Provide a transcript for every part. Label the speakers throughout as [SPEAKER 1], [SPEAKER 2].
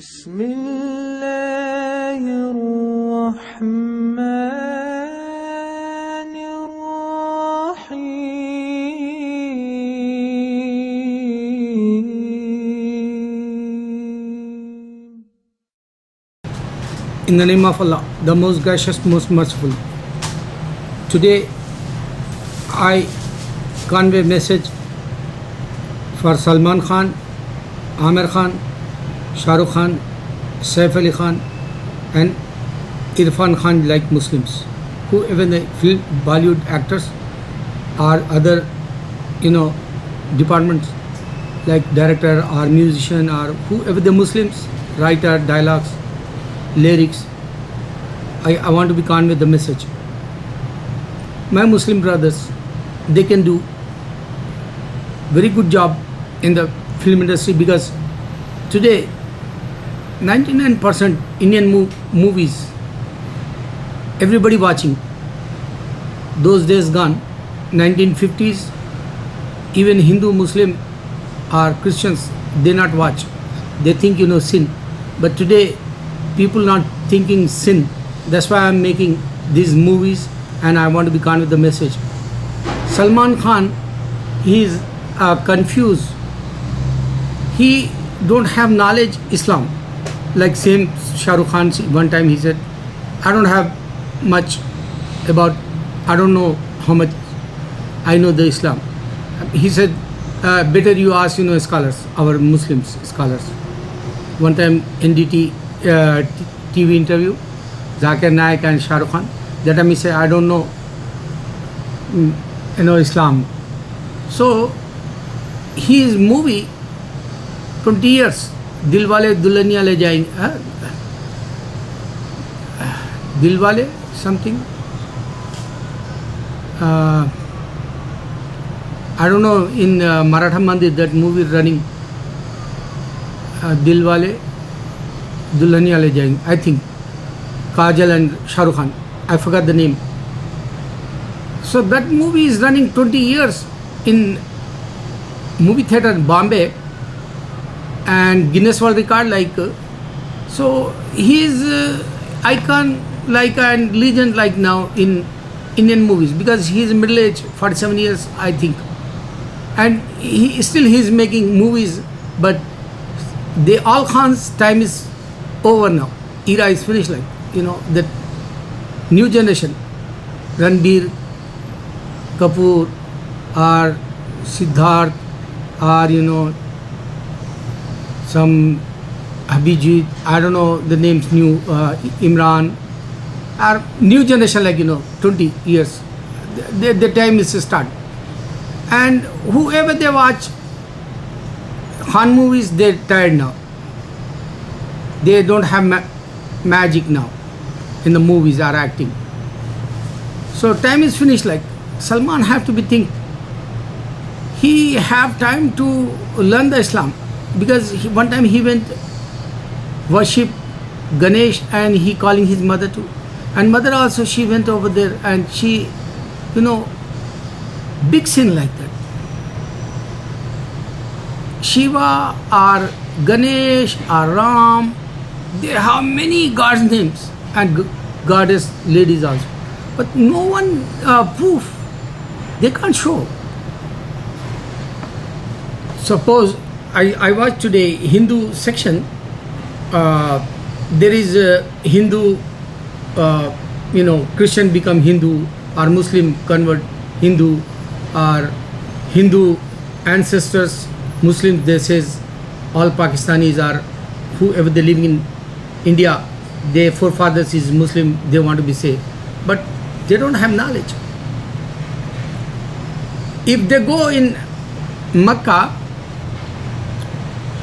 [SPEAKER 1] بسم الله الرحمن الرحيم.
[SPEAKER 2] In the name of Allah, the most gracious, most merciful. Today, I convey a message for Salman Khan, Amir Khan, Shah Rukh Khan, Saif Ali Khan, and Irfan Khan, like Muslims, who even the film Bollywood actors or other, departments like director or musician or whoever the Muslims, writer, dialogues, lyrics. I want to be convey the message. My Muslim brothers, they can do very good job in the film industry, because today 99% Indian movies everybody watching. Those days gone, 1950s, even Hindu, Muslim or Christians, they not watch. They think sin. But today people not thinking sin. That's why I'm making these movies, and I want to be convey the message. Salman Khan, he is confused. He don't have knowledge Islam. Like same Shah Rukh Khan, one time he said, I don't have much about, I don't know how much I know the Islam. He said, better you ask scholars, our Muslims scholars. One time NDT TV interview, Zakir Naik and Shah Rukh Khan, that time he said, I don't know Islam. So his movie 20 years, Dilwale Dulhaniya Le Jayenge, Dilwale something, I don't know, in Maratha Mandir that movie running, Dilwale Dulhaniya Le Jayenge, I think, Kajal and Shah Rukh Khan, I forgot the name. So that movie is running 20 years in movie theater in Bombay, and Guinness World Record, like, so he is icon like and legend like now in Indian movies, because he is middle age, 47 years I think, and he is making movies. But they all Khan's time is over now, era is finished, like that new generation, Ranbir Kapoor or Siddharth or some Abhijit, I don't know the names, new Imran, or new generation, like 20 years, the time is to start. And whoever they watch Khan movies, they're tired now. They don't have magic now in the movies or acting. So time is finished, like Salman have to be think. He have time to learn the Islam, because one time he went worship Ganesh, and he calling his mother too, and mother also, she went over there, and she big sin like that. Shiva or Ganesh or Ram, they have many gods names and goddess ladies also, but no one proof, they can't show. Suppose I watched today Hindu section, there is a Hindu, Christian become Hindu, or Muslim convert Hindu, or Hindu ancestors, Muslims, they says all Pakistanis or whoever they living in India, their forefathers is Muslim, they want to be saved, but they don't have knowledge. If they go in Makkah,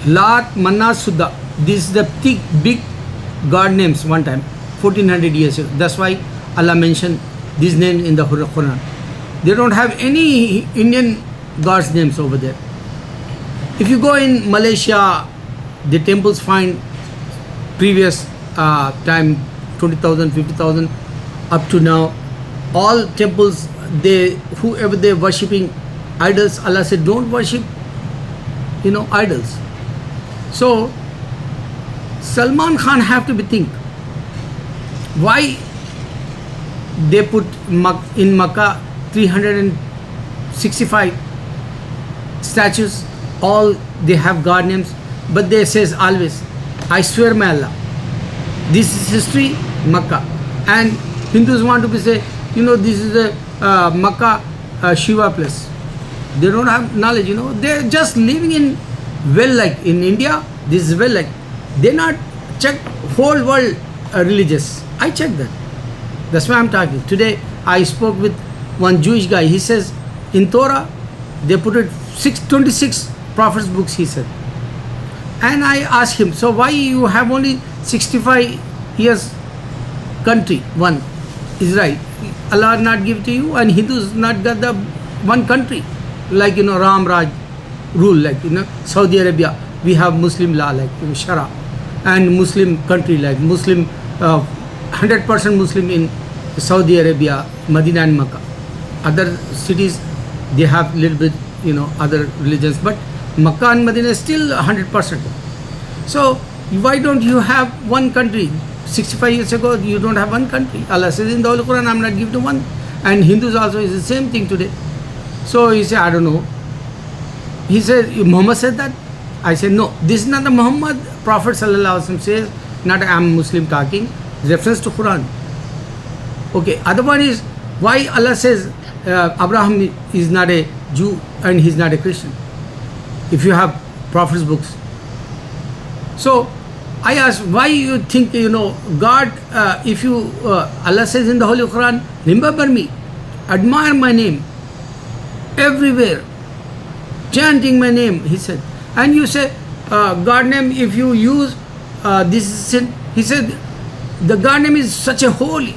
[SPEAKER 2] Lat, Manat, Suddha, this is the big god names one time, 1400 years ago. That's why Allah mentioned these names in the Quran. They don't have any Indian gods names over there. If you go in Malaysia, the temples find previous time, 20,000, 50,000 up to now, all temples, whoever they worshipping idols, Allah said don't worship idols. So Salman Khan have to be think why they put in Makkah 365 statues, all they have god names, but they says always, I swear by Allah, this is history, Makkah. And Hindus want to be say, this is the Makkah Shiva place. They don't have knowledge, they're just living in like in India, this is like, they not check whole world religious. I check that. That's why I'm talking. Today I spoke with one Jewish guy. He says in Torah they put it 26 prophets books, he said. And I asked him, so why you have only 65 years country, one, Israel? Allah not give to you, and Hindus not got the one country, like Ram Raj rule, like Saudi Arabia, we have Muslim law like Shara, and Muslim country like Muslim 100% Muslim in Saudi Arabia, Medina and Makkah. Other cities they have little bit other religions, but Makkah and Medina is still 100%. So why don't you have one country? 65 years ago you don't have one country. Allah says in the Holy Quran, I'm not giving to one. And Hindus also is the same thing today. So he said, I don't know. He said, Muhammad said that? I said, no, this is not the Muhammad. Prophet Sallallahu Alaihi Wasallam says, not I am Muslim talking, reference to Quran. Okay, other one is, why Allah says Abraham is not a Jew and he's not a Christian, if you have Prophet's books. So I asked, why you think, God, if you, Allah says in the Holy Quran, remember me, admire my name, everywhere, chanting my name, he said. And you say, God name, if you use this is sin, he said, the God name is such a holy,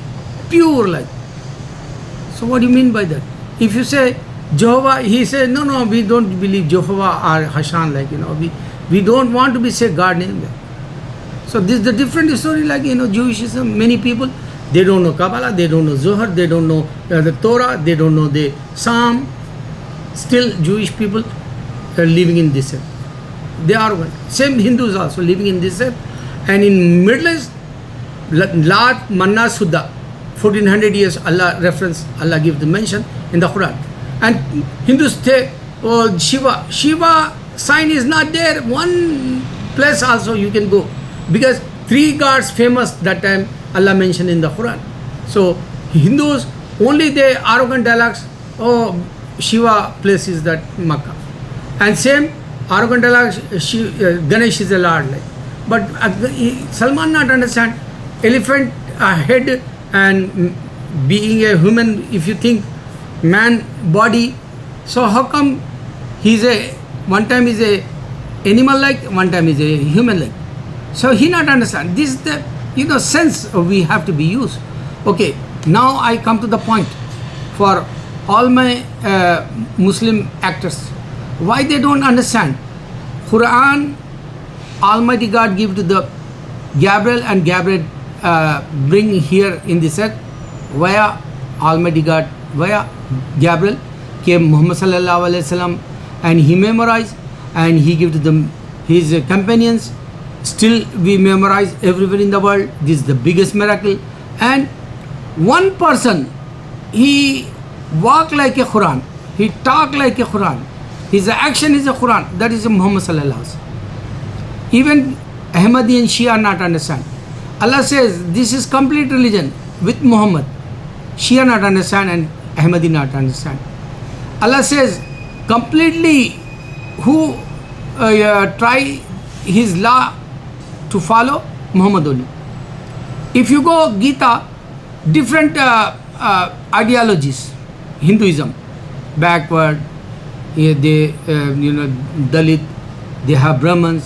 [SPEAKER 2] pure like. So what do you mean by that? If you say Jehovah, he said, no, we don't believe Jehovah or Hashan, like, we don't want to be say God name like. So this is the different story, like, Jewishism, many people, they don't know Kabbalah, they don't know Zohar, they don't know the Torah, they don't know the Psalm. Still Jewish people are living in this earth. They are one. Same Hindus also living in this earth. And in Middle East, Lat Manna Suddha, 1400 years Allah reference, Allah give the mention in the Quran. And Hindus say, oh, Shiva sign is not there. One place also you can go. Because 3 gods famous that time Allah mentioned in the Quran. So Hindus, only they arrogant dialogues, oh, Shiva place is that Makkah. And same arrogant dialogues, Ganesh is a lord. Like. But Salman not understand, elephant head and being a human, if you think man body, so how come he's one time is a animal like, one time is a human like. So he not understand. This is the sense we have to be used. Okay, now I come to the point for all my Muslim actors. Why they don't understand? Quran, Almighty God give to the Gabriel, and Gabriel bring here in this earth via Almighty God, via Gabriel came Muhammad Sallallahu Alaihi Wasallam, and he memorized and he give to them his companions. Still we memorize everywhere in the world. This is the biggest miracle. And one person, he walk like a Quran, he talk like a Quran, his action is a Quran. That is a Muhammad Sallallahu Alaihi Wasallam. Even Ahmadi and Shia not understand. Allah says this is complete religion with Muhammad. Shia not understand and Ahmadi not understand. Allah says completely who try his law to follow Muhammad only. If you go Gita, different ideologies, Hinduism, backward, they Dalit, they have Brahmins,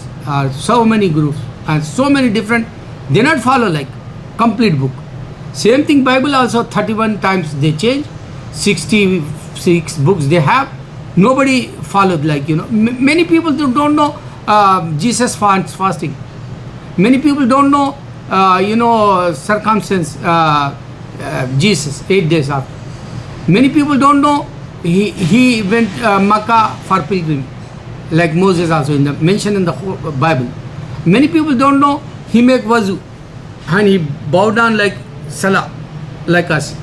[SPEAKER 2] so many groups and so many different, they not follow like complete book. Same thing Bible also 31 times they change, 66 books they have, nobody followed like many people don't know Jesus fasting. Many people don't know circumstance Jesus 8 days after. Many people don't know he went Makkah for pilgrim, like Moses also mentioned in the Bible. Many people don't know he make wazu and he bow down like salah, like us.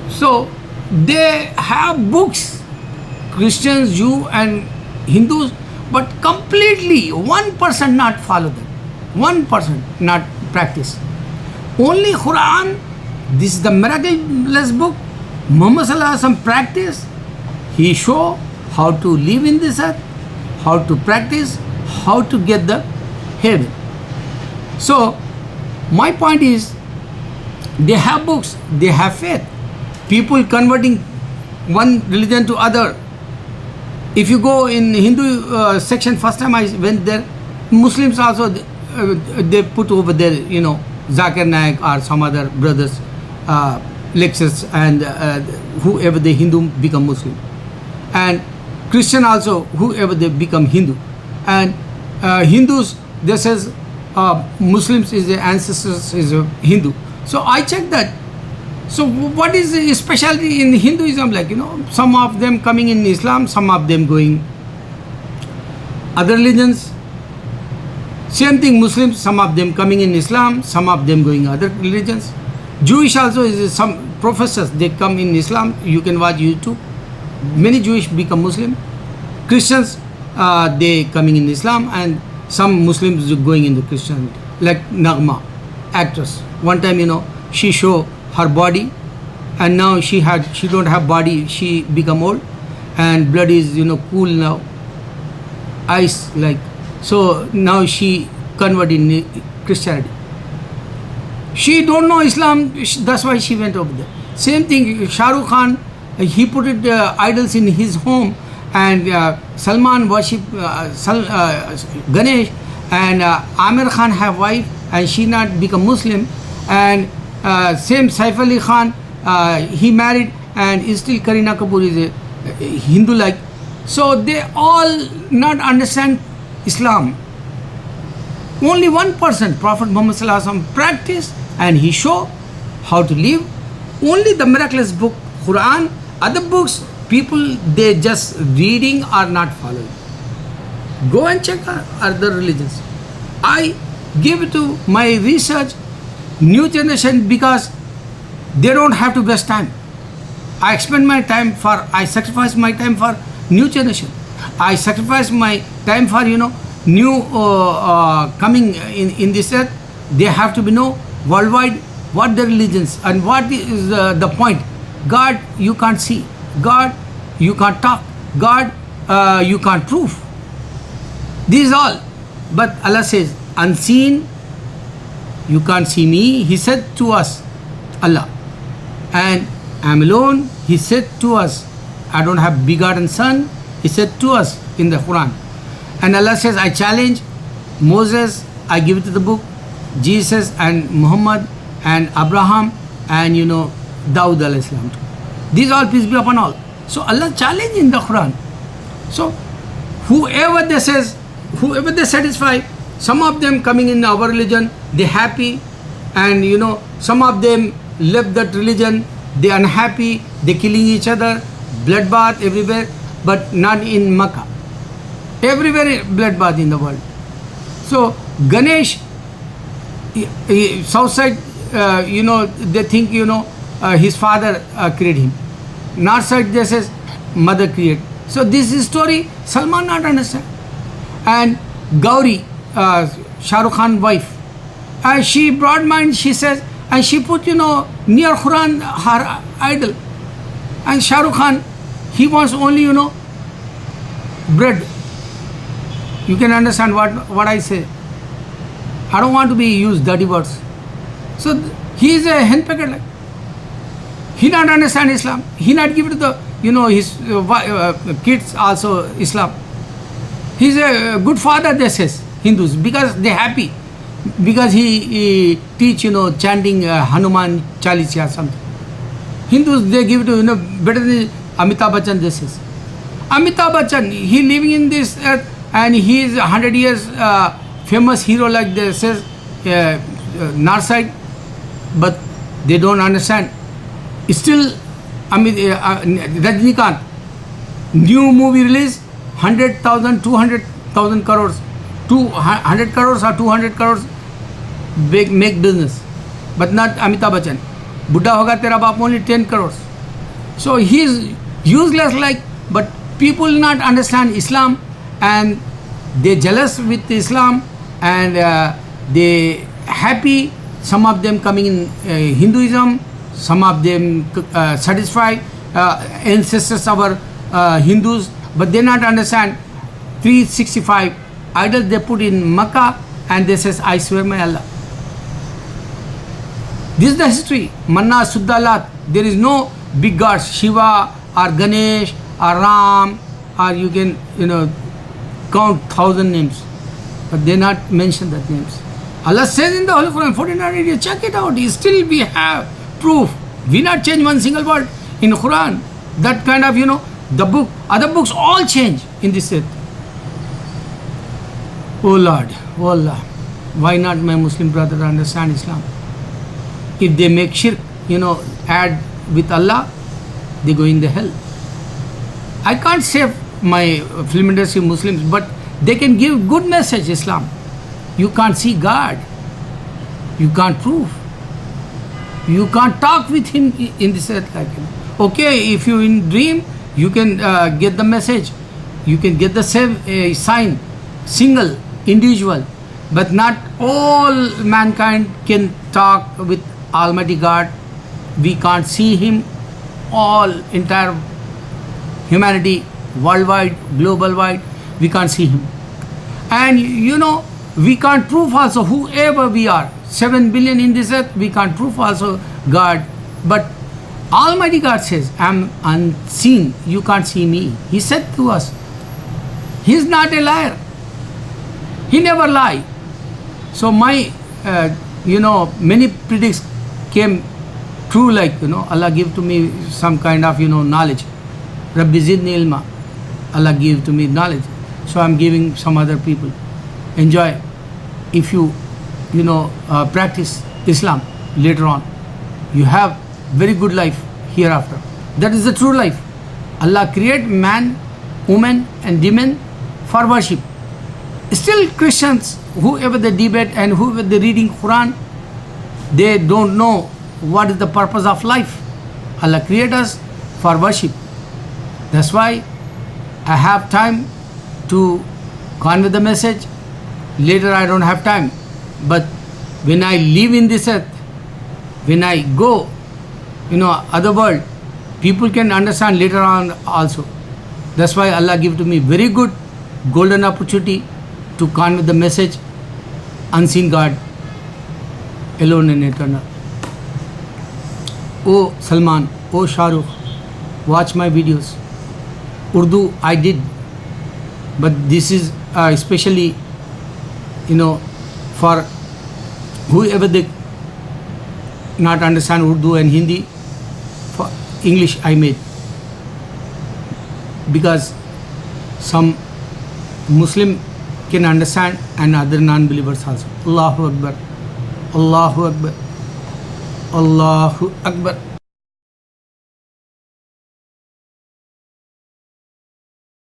[SPEAKER 2] So they have books, Christians, Jew and Hindus, but completely 1% not follow them, 1% not practice. Only Quran, this is the miraculous book. Muhammad Sallallahu Alaihi Wasallam practice. He show how to live in this earth, how to practice, how to get the heaven. So my point is, they have books, they have faith. People converting one religion to other. If you go in Hindu section, first time I went there, Muslims also they put over there, you know, Zakir Naik or some other brothers lectures, and whoever the Hindu become Muslim, and Christian also whoever they become Hindu, and Hindus they says Muslims is the ancestors is a Hindu. So I checked that. So what is the specialty in Hinduism? Like, you know, some of them coming in Islam, some of them going other religions. Same thing Muslims, some of them coming in Islam, some of them going other religions. Jewish also is some professors, they come in Islam. You can watch YouTube. Many Jewish become Muslim. Christians, they coming in Islam, and some Muslims going into Christianity. Like Nagma, actress. One time, you know, she show her body, and now she don't have body, she become old, and blood is, you know, cool now, ice like. So now she converted in Christianity. She don't know Islam, that's why she went over there. Same thing, Shah Rukh Khan, he put it idols in his home, and Salman worship Ganesh, and Amir Khan have wife, and she not become Muslim, and same Saif Ali Khan, he married, and still Kareena Kapoor is a Hindu like. So they all not understand Islam. Only 1%, Prophet Muhammad Sallallahu Alaihi Wasallam practice, and he show how to live. Only the miraculous book, Quran, other books, people they just reading or not following. Go and check other religions. I give it to my research, new generation, because they don't have to waste time. I spend my time for, I sacrifice my time for new generation. I sacrifice my time for, you know, new coming in this earth. They have to be know worldwide what the religions and what is the point. God you can't see, God you can't talk, God you can't prove. This is all. But Allah says, unseen, you can't see me. He said to us, Allah, and I'm alone. He said to us, I don't have begotten son. He said to us in the Quran. And Allah says, I challenge Moses, I give it to the book, Jesus and Muhammad and Abraham and, you know, Dawud alayhi salam. These all peace be upon all. So Allah challenge in the Quran. So whoever they says, whoever they satisfy, some of them coming in our religion, they happy, and you know, some of them left that religion, they unhappy, they killing each other, bloodbath everywhere, but not in Makkah. Everywhere bloodbath in the world. So Ganesh, south side, you know, they think, you know, his father created him. North side they says mother created. So this is story Salman not understand. And Gauri, Shah Rukh Khan wife, and she broad mind, she says, and she put, you know, near Quran her idol. And Shah Rukh Khan, he wants only, you know, bread. You can understand what I say. I don't want to be used dirty words. So he is a henpecker. Like, he not understand Islam. He not give it to the, you know, his kids also Islam. He's a good father, they says, Hindus, because they happy. Because he teach, you know, chanting Hanuman Chalisa or something. Hindus, they give it to, you know, better than Amitabh Bachchan, this is. Amitabh Bachchan, he living in this earth, and he is 100 years famous hero like they says, north side, but they don't understand. Still, Rajnikant, new movie release, 100,000, 200,000 crores, 200 crores or 200 crores make business, but not Amitabh Bachchan. Buddha hoga tera baap only 10 crores. So he is useless, like, but people not understand Islam and they jealous with Islam and they happy. Some of them coming in Hinduism, some of them satisfied ancestors our Hindus, but they not understand 365 idols they put in Makkah and they says, I swear by Allah. This is the history. Manna Suddalat. There is no big gods, Shiva or Ganesh or Ram, or you can count 1,000 names, but they not mention that names. Allah says in the Holy Quran, 1400, check it out. Still we have proof. We not change one single word in Quran. That kind of the book, other books all change in this set. Oh Lord, oh Allah, why not my Muslim brother understand Islam? If they make shirk, add with Allah, they go in the hell. I can't save my film industry Muslims, but they can give good message Islam. You can't see God. You can't prove. You can't talk with Him in this earth like Him. Okay, if you in dream, you can get the message. You can get the same sign, single, individual, but not all mankind can talk with Almighty God. We can't see Him. All entire humanity, worldwide, global wide, we can't see Him. And we can't prove also whoever we are. 7 billion in this earth, we can't prove also God. But Almighty God says, I'm unseen, you can't see me. He said to us, He's not a liar. He never lie. So my, many predicts came true, like, Allah give to me some kind of, knowledge. Rabbi zidni ilma. Allah give to me knowledge. So I'm giving some other people. Enjoy. If you, practice Islam later on, you have very good life hereafter. That is the true life. Allah create man, woman and demon for worship. Still Christians, whoever they debate and whoever they reading Quran, they don't know what is the purpose of life. Allah create us for worship. That's why I have time to convey the message. Later I don't have time. But when I live in this earth, when I go, other world, people can understand later on also. That's why Allah give to me very good golden opportunity to convey the message, unseen God, alone and eternal. Oh Salman, oh Shah Rukh, watch my videos. Urdu I did, but this is especially, for whoever they not understand Urdu and Hindi, for English I made. Because some Muslim can understand and other non-believers also. Allahu Akbar, Allahu Akbar, Allahu Akbar.